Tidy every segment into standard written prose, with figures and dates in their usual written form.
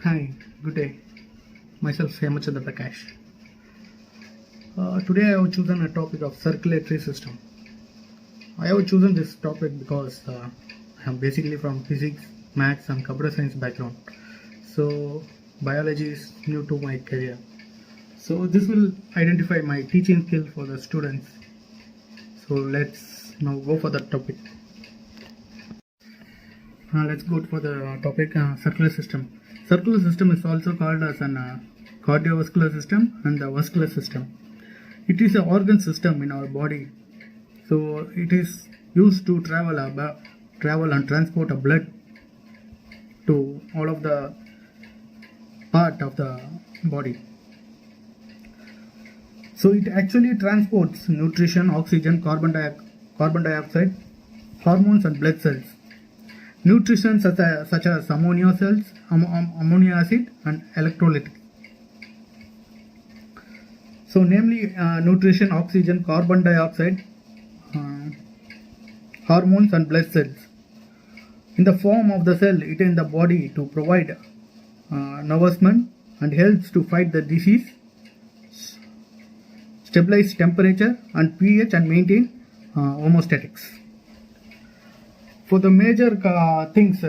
Hi, good day. Myself Hemachandra Prakash. Today I have chosen a topic of circulatory system. I have chosen this topic because I am basically from physics, maths, and computer science background. So biology is new to my career. So this will identify my teaching skill for the students. So let's now go for the topic. Let's go for the topic circular system. Circular system is also called as an cardiovascular system and the vascular system. It is an organ system in our body, so it is used to travel and transport a blood to all of the part of the body. So it actually transports nutrition, oxygen, carbon dioxide, hormones, and blood cells. Nutrition such as ammonia cells, ammonia acid, and electrolytic. So, namely, nutrition, oxygen, carbon dioxide, uh, hormones, and blood cells. In the form of the cell, it is in the body to provide nourishment and helps to fight the disease, stabilize temperature and pH, and maintain homostatics. For the major things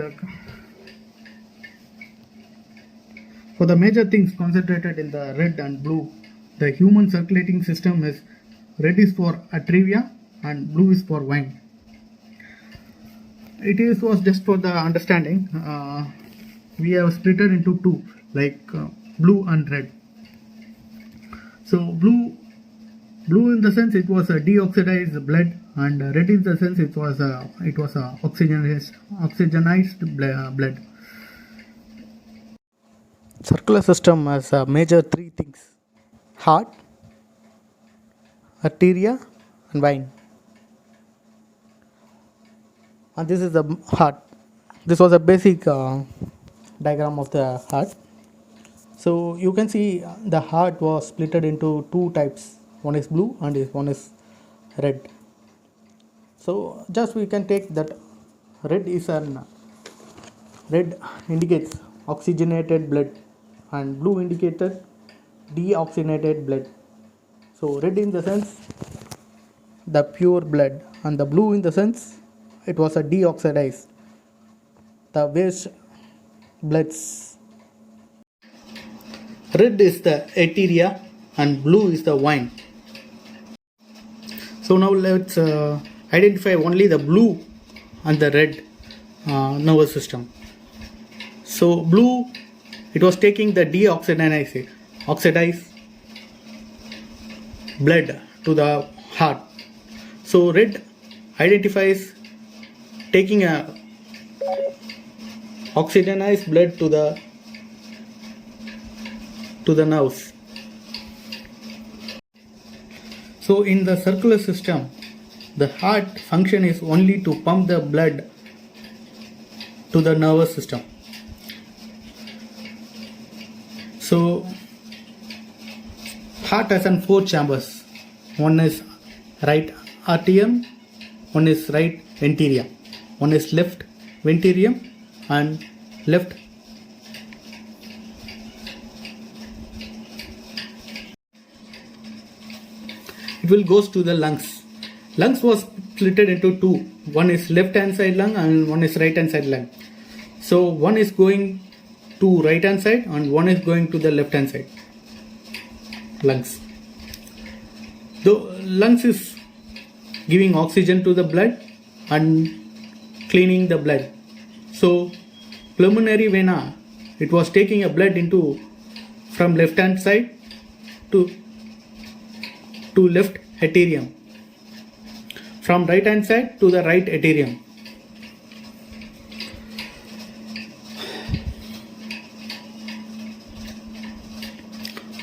concentrated in the red and blue, the human circulating system is red is for atria and blue is for wine. Was just for the understanding. We have split it into two, like blue and red. So blue in the sense it was a deoxidized blood, and red in the sense it was a oxygenized blood. Circular system has major three things: heart, arteria, and vein. And this is the heart. This was a basic diagram of the heart. So you can see the heart was split into two types. One is blue and one is red. So just we can take that red indicates oxygenated blood and blue indicated deoxygenated blood. So red in the sense the pure blood, and the blue in the sense it was a deoxidized, the waste bloods. Red is the arteria and blue is the wine. So now let's identify only the blue and the red nervous system. So blue, it was taking the oxidized blood to the heart. So red identifies taking a oxygenized blood to the nerves. So in the circular system, the heart function is only to pump the blood to the nervous system. So heart has four chambers. One is right atrium, one is right ventricle, one is left ventricle, and left it will goes to the lungs. Lungs was split into two. One is left hand side lung and one is right hand side lung. So one is going to right hand side and one is going to the left hand side lungs. The lungs is giving oxygen to the blood and cleaning the blood. So pulmonary vena, it was taking a blood into from left hand side to left atrium, from right hand side to the right atrium.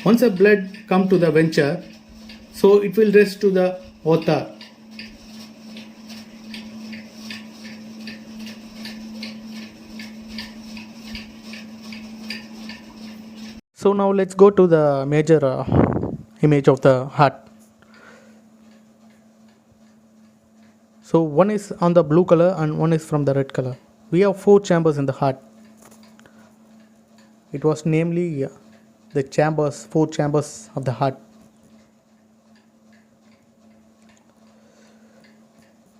Once the blood come to the venture, so it will rest to the aorta. So now let's go to the major image of the heart. So one is on the blue color and one is from the red color. We have four chambers in the heart. It was namely the chambers, 4 chambers of the heart.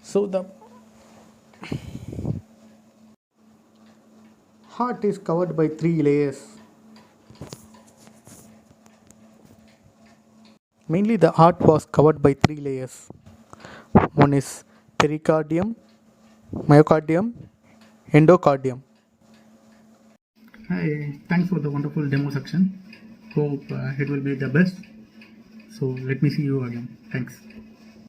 So the heart is covered by 3 layers. Mainly the heart was covered by 3 layers. One is pericardium, myocardium, endocardium. Hi, thanks for the wonderful demo section. Hope it will be the best. So let me see you again. Thanks.